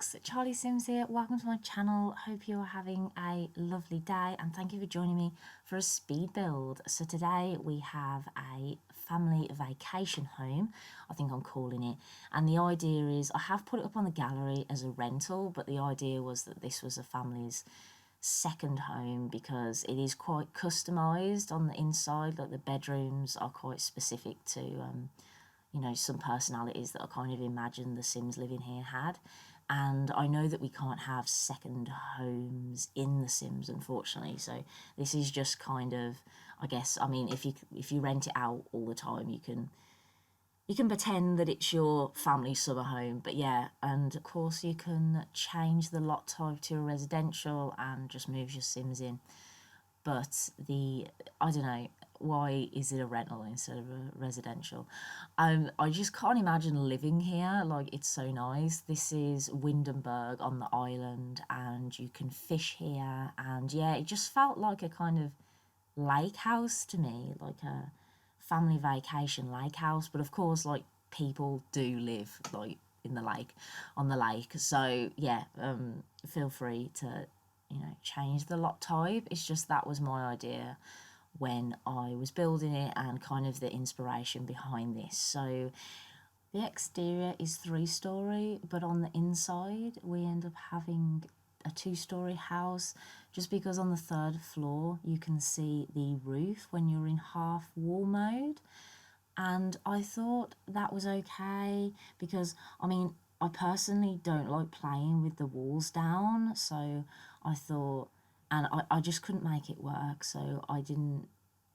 folks, Charlie Sims here. Welcome to my channel. Hope you're having a lovely day and thank you for joining me for a speed build. So today we have a family vacation home, I think I'm calling it, and the idea is I have put it up on the gallery as a rental, but the idea was that this was a family's second home because it is quite customized on the inside. Like the bedrooms are quite specific to some personalities that I kind of imagined the Sims living here had. And I know that we can't have second homes in the Sims, unfortunately. So this is just kind of, I guess, I mean, if you rent it out all the time, you can pretend that it's your family summer home. But yeah, and of course you can change the lot type to a residential and just move your Sims in. But I don't know, why is it a rental instead of a residential? I just can't imagine living here. Like, it's so nice. This is Windenburg on the island, and you can fish here. And yeah, it just felt like a kind of lake house to me, like a family vacation lake house. But of course, like, people do live like in the lake, on the lake. So yeah, feel free to change the lot type. It's just that was my idea when I was building it and kind of the inspiration behind this. So the exterior is 3-story, but on the inside we end up having a 2-story house, just because on the 3rd floor you can see the roof when you're in half wall mode. And I thought that was okay because, I mean, I personally don't like playing with the walls down, so I thought, and I just couldn't make it work, so I didn't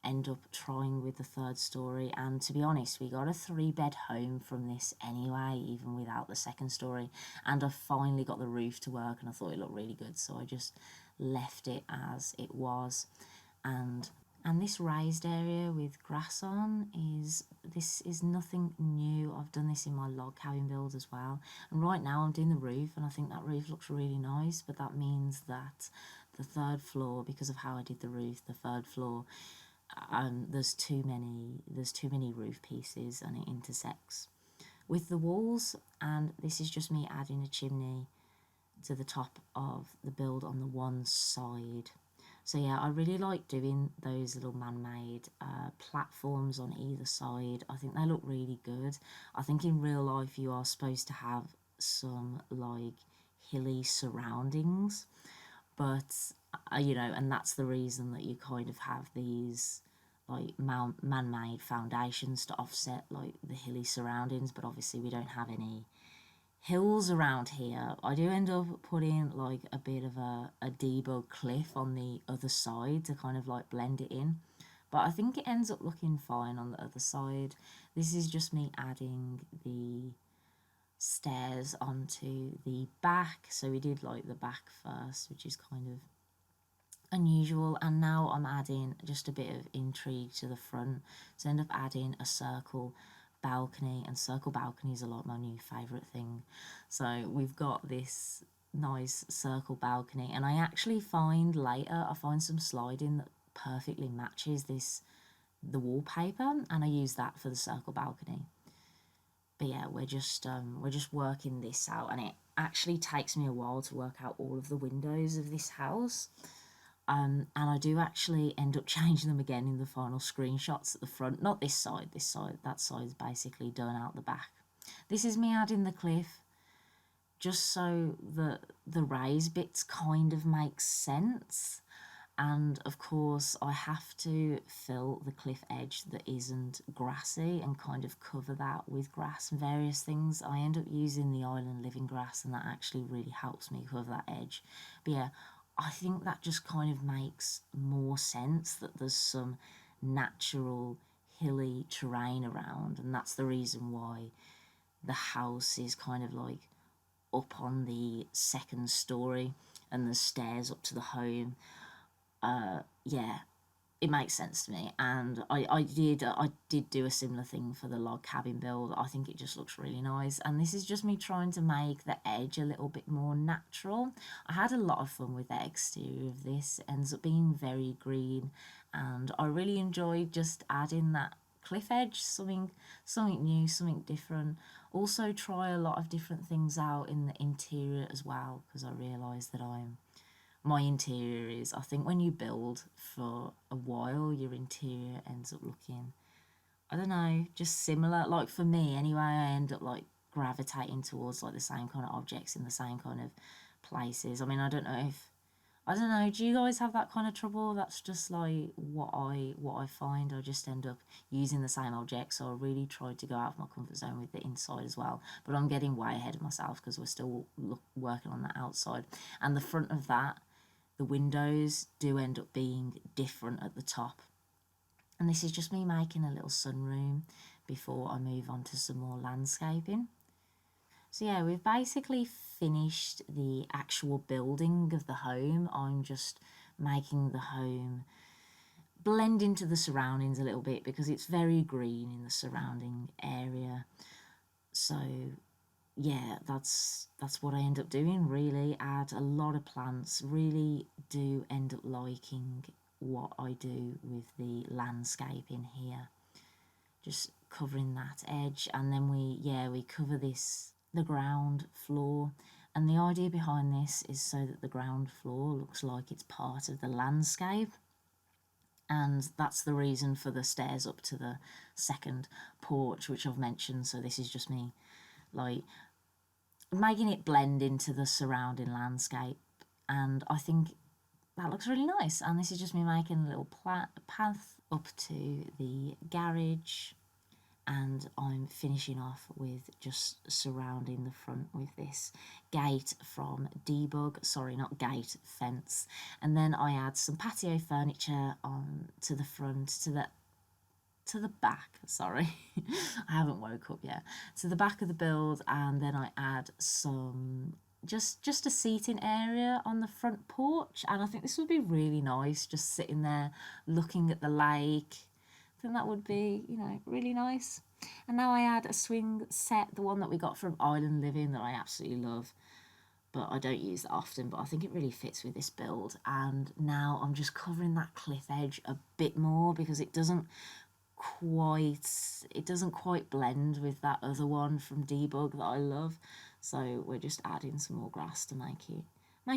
end up trying with the 3rd story. And to be honest, we got a 3-bed home from this anyway, even without the 2nd story, and I finally got the roof to work and I thought it looked really good, so I just left it as it was. And this raised area with grass on this is nothing new. I've done this in my log cabin build as well. And right now I'm doing the roof, and I think that roof looks really nice, but that means that the 3rd floor, because of how I did the roof, the 3rd floor, there's too many roof pieces and it intersects with the walls. And this is just me adding a chimney to the top of the build on the one side. So yeah, I really like doing those little man-made platforms on either side. I think they look really good. I think in real life you are supposed to have some like hilly surroundings, but and that's the reason that you kind of have these like man-made foundations to offset like the hilly surroundings. But obviously we don't have any hills around here. I do end up putting like a bit of a debug cliff on the other side to kind of like blend it in, but I think it ends up looking fine on the other side. This is just me adding the stairs onto the back, so we did like the back first, which is kind of unusual, and now I'm adding just a bit of intrigue to the front, so I end up adding a circle balcony, and circle balconies are like my new favourite thing. So we've got this nice circle balcony, and I actually find later I find some sliding that perfectly matches the wallpaper, and I use that for the circle balcony. But yeah, we're just working this out, and it actually takes me a while to work out all of the windows of this house. And I do actually end up changing them again in the final screenshots at the front. Not this side, that side's basically done out the back. This is me adding the cliff, just so the raised bits kind of make sense. And of course I have to fill the cliff edge that isn't grassy and kind of cover that with grass and various things. I end up using the island living grass, and that actually really helps me cover that edge. But yeah, I think that just kind of makes more sense that there's some natural hilly terrain around, and that's the reason why the house is kind of like up on the 2nd story and the stairs up to the home. Yeah, it makes sense to me. And I did do a similar thing for the log cabin build. I think it just looks really nice, and this is just me trying to make the edge a little bit more natural. I had a lot of fun with the exterior of this. It ends up being very green, and I really enjoyed just adding that cliff edge, something new, something different. Also try a lot of different things out in the interior as well, because I realise that my interior is, I think when you build for a while, your interior ends up looking, I don't know, just similar. Like for me anyway, I end up like gravitating towards like the same kind of objects in the same kind of places. I mean, I don't know, do you guys have that kind of trouble? That's just like what I find. I just end up using the same objects, so I really try to go out of my comfort zone with the inside as well. But I'm getting way ahead of myself because we're still working on the outside. And the front of that, the windows do end up being different at the top. And this is just me making a little sunroom before I move on to some more landscaping. So yeah, we've basically finished the actual building of the home. I'm just making the home blend into the surroundings a little bit because it's very green in the surrounding area. So yeah, that's what I end up doing, really. Add a lot of plants. Really do end up liking what I do with the landscaping here. Just covering that edge, and then we cover the ground floor. And the idea behind this is so that the ground floor looks like it's part of the landscape. And that's the reason for the stairs up to the second porch, which I've mentioned. So this is just me like making it blend into the surrounding landscape, and I think that looks really nice. And this is just me making a little path up to the garage, and I'm finishing off with just surrounding the front with this gate from Debug, sorry, not gate, fence. And then I add some patio furniture on to the front, to the back, sorry, I haven't woke up yet, to the back of the build. And then I add some just a seating area on the front porch, and I think this would be really nice, just sitting there looking at the lake. I think that would be, really nice. And now I add a swing set, the one that we got from Island Living, that I absolutely love, but I don't use that often, but I think it really fits with this build. And now I'm just covering that cliff edge a bit more because it doesn't quite blend with that other one from Debug that I love. So we're just adding some more grass to make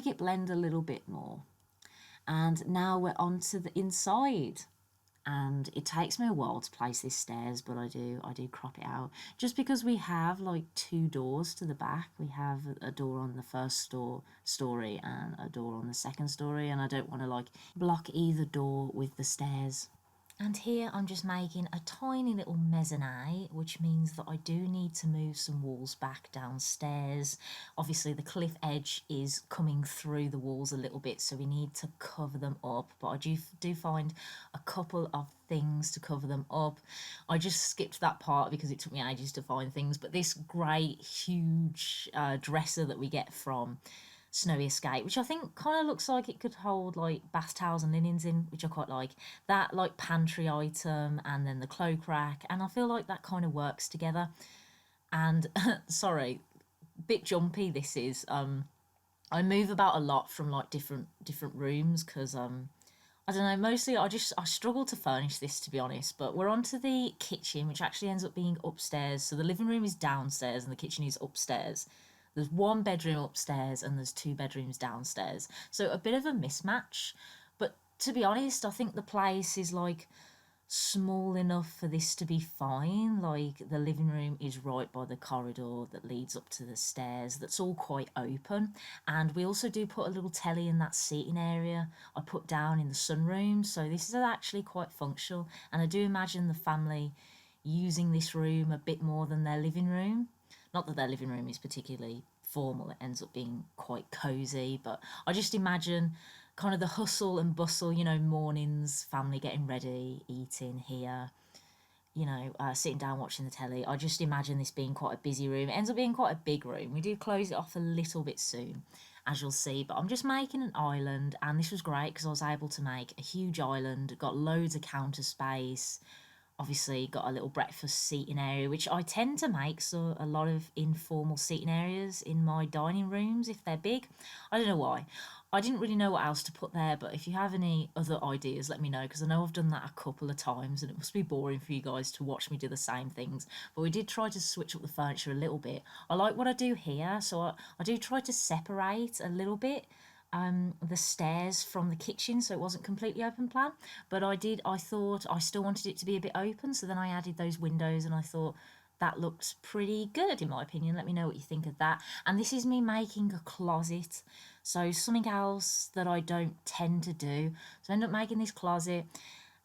it blend a little bit more. And now we're on to the inside. And it takes me a while to place these stairs, but I do crop it out just because we have like two doors to the back. We have a door on the first story and a door on the second story, and I don't want to like block either door with the stairs. And here I'm just making a tiny little mezzanine, which means that I do need to move some walls back downstairs. Obviously the cliff edge is coming through the walls a little bit, so we need to cover them up, but I do find a couple of things to cover them up. I just skipped that part because it took me ages to find things, but this great huge dresser that we get from Snowy Escape, which I think kind of looks like it could hold like bath towels and linens in, which I quite like. That like pantry item, and then the cloak rack, and I feel like that kind of works together. And sorry, bit jumpy this is. I move about a lot from like different rooms because I don't know, mostly I struggle to furnish this, to be honest. But we're on to the kitchen, which actually ends up being upstairs. So the living room is downstairs and the kitchen is upstairs. There's one bedroom upstairs and there's two bedrooms downstairs. So a bit of a mismatch. But to be honest, I think the place is like small enough for this to be fine. Like the living room is right by the corridor that leads up to the stairs. That's all quite open. And we also do put a little telly in that seating area I put down in the sunroom. So this is actually quite functional. And I do imagine the family using this room a bit more than their living room. Not that their living room is particularly formal, it ends up being quite cosy, but I just imagine kind of the hustle and bustle, mornings, family getting ready, eating here, sitting down watching the telly. I just imagine this being quite a busy room. It ends up being quite a big room. We do close it off a little bit soon, as you'll see, but I'm just making an island, and this was great because I was able to make a huge island, got loads of counter space. obviously got a little breakfast seating area, which I tend to make so a lot of informal seating areas in my dining rooms if they're big. I don't know why. I didn't really know what else to put there, but if you have any other ideas, let me know, because I know I've done that a couple of times and it must be boring for you guys to watch me do the same things. But we did try to switch up the furniture a little bit. I like what I do here, so I do try to separate a little bit the stairs from the kitchen, so it wasn't completely open plan. But I thought I still wanted it to be a bit open, so then I added those windows, and I thought that looks pretty good in my opinion. Let me know what you think of that. And this is me making a closet, so something else that I don't tend to do. So I end up making this closet,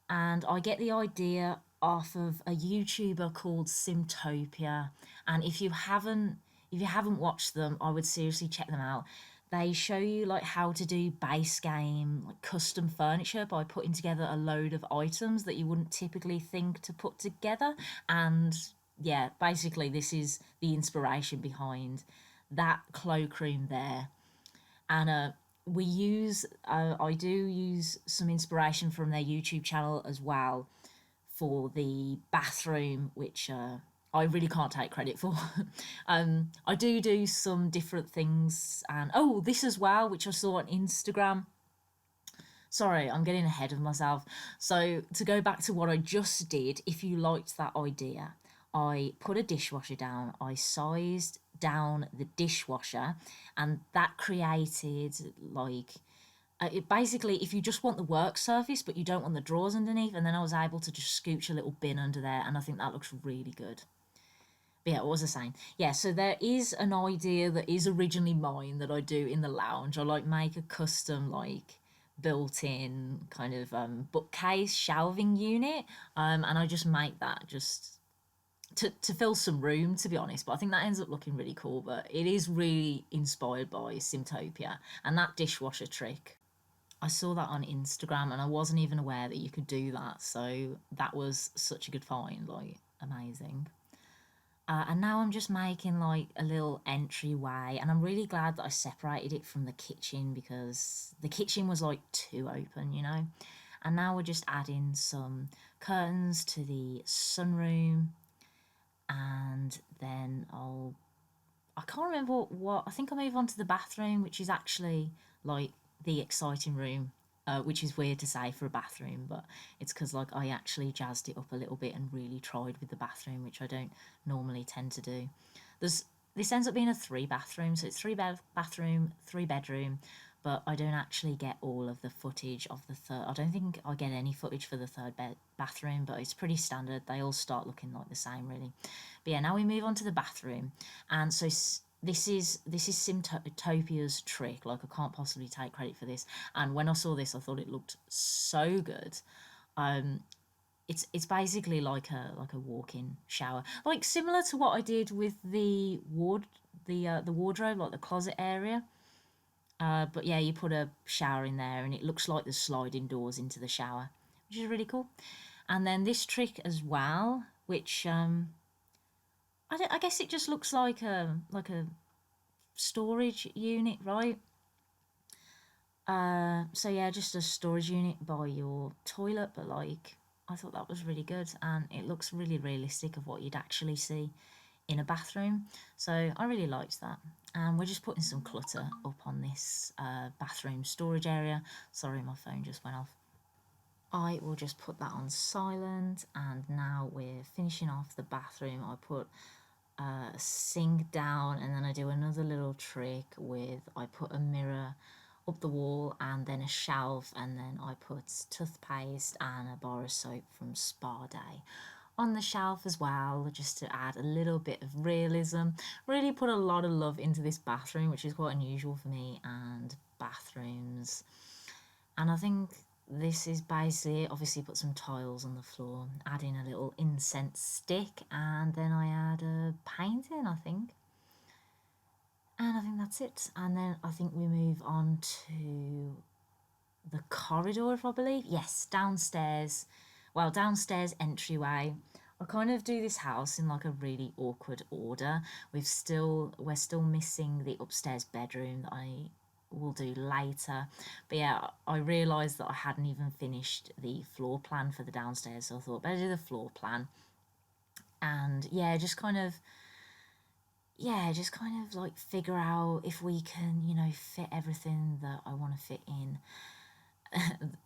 and I get the idea off of a YouTuber called Simtopia. And if you haven't watched them, I would seriously check them out. They show you like how to do base game, like custom furniture by putting together a load of items that you wouldn't typically think to put together. And yeah, basically this is the inspiration behind that cloakroom there. And I do use some inspiration from their YouTube channel as well for the bathroom, which I really can't take credit for. I do some different things, and oh, this as well, which I saw on Instagram. Sorry, I'm getting ahead of myself. So, to go back to what I just did, if you liked that idea, I put a dishwasher down, I sized down the dishwasher, and that created like it basically, if you just want the work surface but you don't want the drawers underneath, and then I was able to just scooch a little bin under there, and I think that looks really good. But yeah, what was I saying? Yeah, so there is an idea that is originally mine that I do in the lounge. I like make a custom like built-in kind of bookcase shelving unit, and I just make that just to fill some room, to be honest. But I think that ends up looking really cool. But it is really inspired by Simtopia and that dishwasher trick. I saw that on Instagram and I wasn't even aware that you could do that. So that was such a good find, like amazing. And now I'm just making like a little entryway, and I'm really glad that I separated it from the kitchen because the kitchen was like too open, you know. And now we're just adding some curtains to the sunroom, and then I can't remember what I think I'll move on to the bathroom, which is actually like the exciting room, which is weird to say for a bathroom, but it's because like I actually jazzed it up a little bit and really tried with the bathroom, which I don't normally tend to do. There's this ends up being a three bathroom, so it's bathroom, three bedroom, but I don't actually get all of the footage of the third. I don't think I get any footage for the third bathroom, but it's pretty standard. They all start looking like the same, really. But yeah, now we move on to the bathroom, and so this is Simtopia's trick. Like I can't possibly take credit for this. And when I saw this, I thought it looked so good. It's basically like a walk-in shower, like similar to what I did with the wardrobe, like the closet area. But yeah, you put a shower in there, and it looks like the sliding doors into the shower, which is really cool. And then this trick as well, which I guess it just looks like a storage unit, right? So yeah, just a storage unit by your toilet, but like I thought that was really good, and it looks really realistic of what you'd actually see in a bathroom. So I really liked that. And we're just putting some clutter up on this bathroom storage area. Sorry, my phone just went off. I will just put that on silent, and now we're finishing off the bathroom. I put a sink down, and then I do another little trick with I put a mirror up the wall and then a shelf, and then I put toothpaste and a bar of soap from Spa Day on the shelf as well, just to add a little bit of realism. Really put a lot of love into this bathroom, which is quite unusual for me and bathrooms. And I think this is basically obviously put some tiles on the floor, adding a little incense stick, and then I add a painting, I think. And I think that's it. And then I think we move on to the corridor, if I believe. Yes, downstairs. Well, downstairs entryway. I kind of do this house in like a really awkward order. We're still missing the upstairs bedroom that I we'll do later. But yeah, I realised that I hadn't even finished the floor plan for the downstairs, so I thought better do the floor plan. And just kind of like figure out if we can, fit everything that I want to fit in.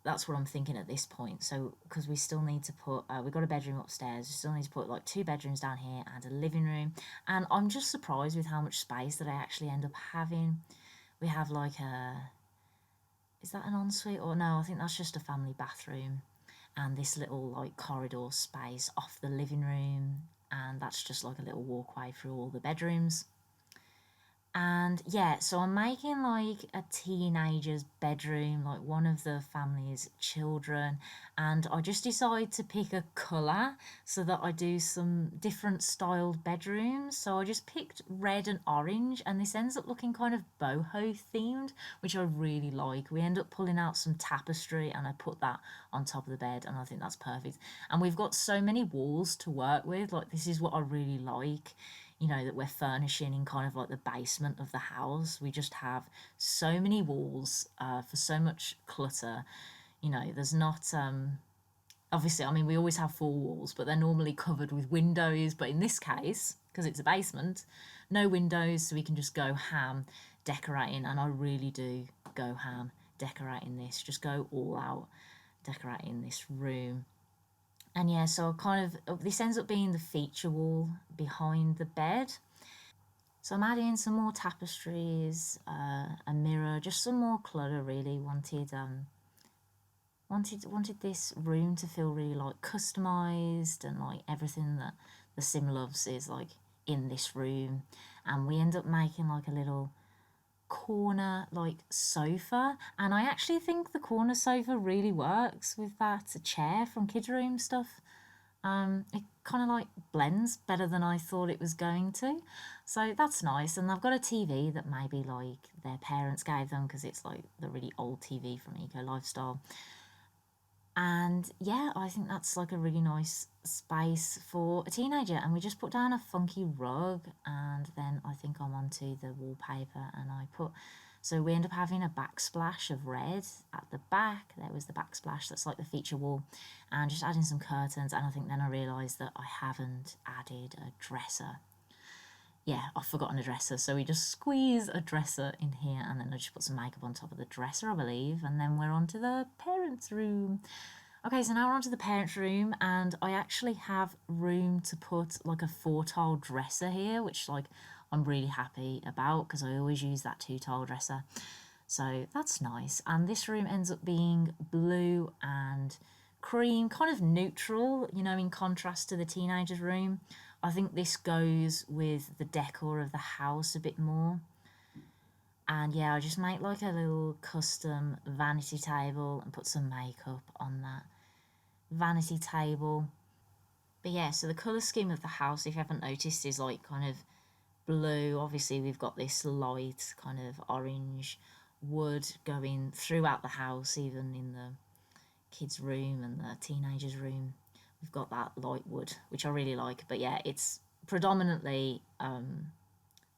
That's what I'm thinking at this point. So, because we still need to put, we've got a bedroom upstairs, we still need to put like 2 bedrooms down here and a living room. And I'm just surprised with how much space that I actually end up having. We have like is that an ensuite or no? I think that's just a family bathroom. And this little like corridor space off the living room. And that's just like a little walkway through all the bedrooms. And yeah, so I'm making like a teenager's bedroom, like one of the family's children. And I just decided to pick a colour so that I do some different styled bedrooms. So I just picked red and orange, and this ends up looking kind of boho themed, which I really like. We end up pulling out some tapestry and I put that on top of the bed, and I think that's perfect. And we've got so many walls to work with. Like, this is what I really like, that we're furnishing in kind of like the basement of the house. We just have so many walls for so much clutter. There's not, obviously, I mean, we always have 4 walls, but they're normally covered with windows. But in this case, because it's a basement, no windows, so we can just go ham decorating. And I really do go ham decorating this, just go all out decorating this room. And yeah, so this ends up being the feature wall behind the bed. So I'm adding some more tapestries, a mirror, just some more clutter. Really wanted this room to feel really like customized, and like everything that the Sim loves is like in this room. And we end up making like a little corner like sofa, and I actually think the corner sofa really works with that chair from kids room stuff. It kind of like blends better than I thought it was going to, so that's nice. And I've got a TV that maybe like their parents gave them, because it's like the really old TV from Eco Lifestyle. And yeah, I think that's like a really nice space for a teenager. And we just put down a funky rug, and then I think I'm onto the wallpaper, and so we end up having a backsplash of red at the back. There was the backsplash that's like the feature wall, and just adding some curtains. And I think then I realised that I haven't added a dresser. Yeah, I've forgotten a dresser, so we just squeeze a dresser in here, and then I just put some makeup on top of the dresser, I believe, and then we're on to the parents' room. Okay, so now we're on to the parents' room, and I actually have room to put like a 4-tile dresser here, which like I'm really happy about, because I always use that 2-tile dresser. So that's nice. And this room ends up being blue and cream, kind of neutral, in contrast to the teenager's room. I think this goes with the decor of the house a bit more. And yeah, I just make like a little custom vanity table and put some makeup on that vanity table. But yeah, so the colour scheme of the house, if you haven't noticed, is like kind of blue. Obviously, we've got this light kind of orange wood going throughout the house, even in the kids' room and the teenagers' room. We've got that light wood, which I really like. But yeah, it's predominantly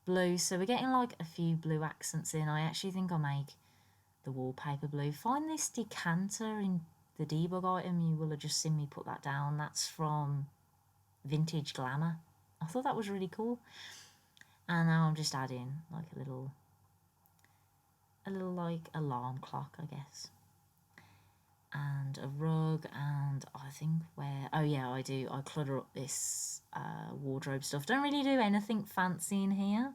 blue. So we're getting like a few blue accents in. I actually think I'll make the wallpaper blue. Find this decanter in the debug item. You will have just seen me put that down. That's from Vintage Glamour. I thought that was really cool. And now I'm just adding like a little like alarm clock, I guess, and a rug. And I think I clutter up this wardrobe stuff. Don't really do anything fancy in here,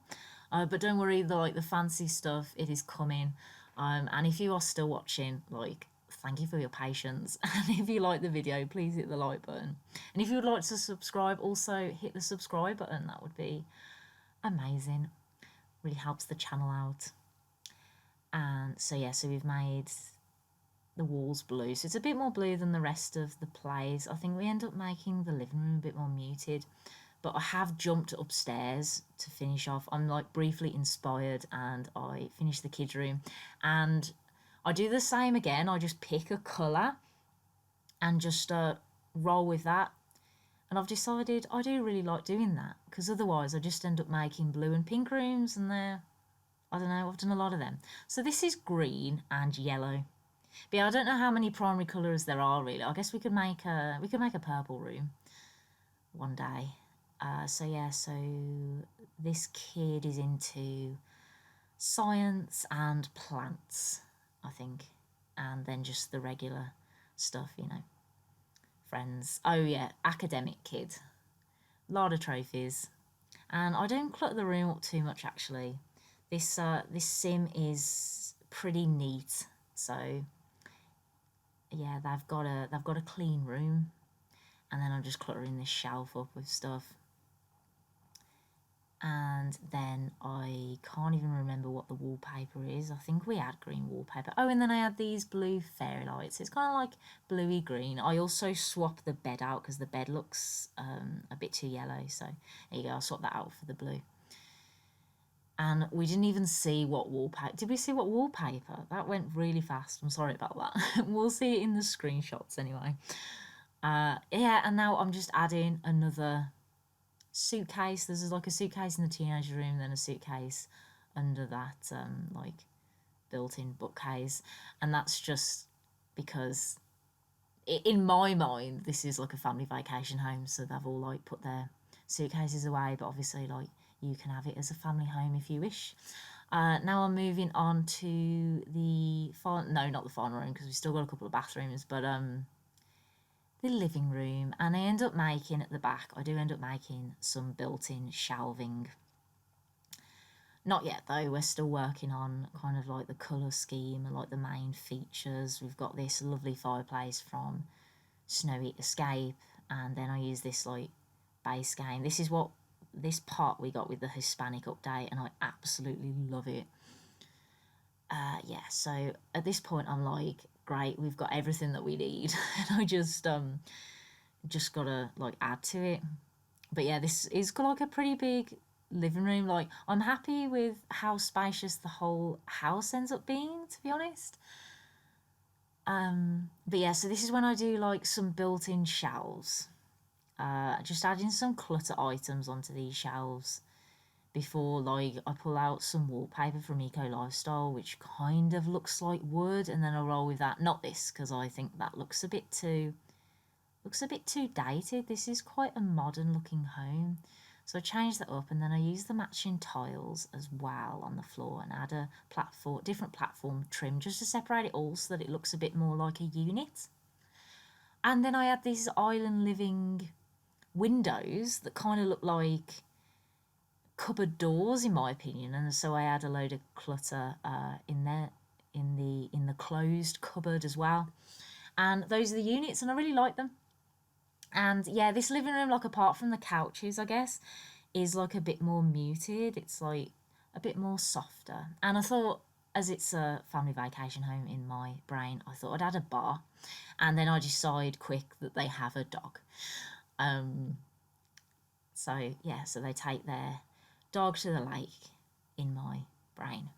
but don't worry, the fancy stuff, it is coming. And if you are still watching, like, thank you for your patience. And if you like the video, please hit the like button. And if you would like to subscribe, also hit the subscribe button. That would be amazing. Really helps the channel out. And so yeah, so we've made the walls blue, so it's a bit more blue than the rest of the place. I think we end up making the living room a bit more muted, but I have jumped upstairs to finish off. I'm like briefly inspired, and I finished the kids' room, and I do the same again. I just pick a colour and just roll with that. And I've decided I do really like doing that, because otherwise I just end up making blue and pink rooms, and I don't know, I've done a lot of them. So this is green and yellow. But yeah, I don't know how many primary colours there are really. I guess we could make a purple room one day. So yeah, so this kid is into science and plants, I think, and then just the regular stuff, you know. Friends. Oh yeah, academic kid. A lot of trophies, and I don't clutter the room up too much actually. This sim is pretty neat, so yeah, they've got a clean room, and then I'm just cluttering this shelf up with stuff. And then I can't even remember what the wallpaper is. I think we had green wallpaper. Oh, and then I had these blue fairy lights. It's kind of like bluey green. I also swapped the bed out because the bed looks a bit too yellow. So there you go, I'll swap that out for the blue. And we didn't even see what wallpaper. Did we see what wallpaper? That went really fast. I'm sorry about that. We'll see it in the screenshots anyway. Yeah, and now I'm just adding another suitcase. There's like a suitcase in the teenager room, then a suitcase under that like built-in bookcase, and that's just because in my mind this is like a family vacation home, so they've all like put their suitcases away, but obviously like you can have it as a family home if you wish. Now I'm moving on to the no, not the final room because we've still got a couple of bathrooms, but the living room, and I end up making at the back, I do end up making some built-in shelving. Not yet though, we're still working on kind of like the colour scheme and like the main features. We've got this lovely fireplace from Snowy Escape, and then I use this like base game. This pot we got with the Hispanic update, and I absolutely love it. Yeah, so at this point I'm like, great, we've got everything that we need, and I just gotta like add to it. But yeah, this is like a pretty big living room. Like, I'm happy with how spacious the whole house ends up being, to be honest. But yeah, so this is when I do like some built-in shelves. Just adding some clutter items onto these shelves before like I pull out some wallpaper from Eco Lifestyle, which kind of looks like wood, and then I'll roll with that. Not this, because I think that looks a bit too dated. This is quite a modern looking home. So I changed that up, and then I used the matching tiles as well on the floor and add a different platform trim just to separate it all so that it looks a bit more like a unit. And then I had these island living windows that kind of look like cupboard doors in my opinion, and so I add a load of clutter in there in the closed cupboard as well. And those are the units, and I really like them. And yeah, this living room, like apart from the couches, I guess, is like a bit more muted. It's like a bit more softer. And I thought, as it's a family vacation home in my brain, I thought I'd add a bar. And then I decide quick that they have a dog. So yeah, so they take their dog to the lake in my brain.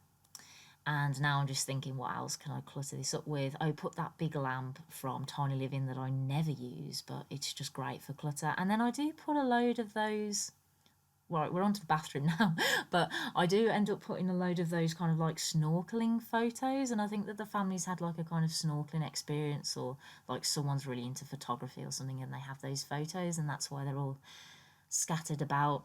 And now I'm just thinking, what else can I clutter this up with? I put that big lamp from Tiny Living that I never use, but it's just great for clutter. And then I do put a load of those. Right, we're on to the bathroom now, but I do end up putting a load of those kind of like snorkeling photos, and I think that the family's had like a kind of snorkeling experience, or like someone's really into photography or something and they have those photos, and that's why they're all scattered about.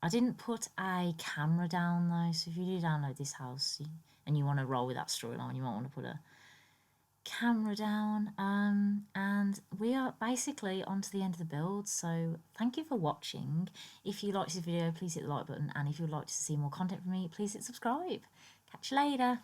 I didn't put a camera down though, so if you do download this house and you want to roll with that storyline, you might want to put a camera down. And we are basically on to the end of the build, so thank you for watching. If you liked this video, please hit the like button, and if you would like to see more content from me, please hit subscribe. Catch you later.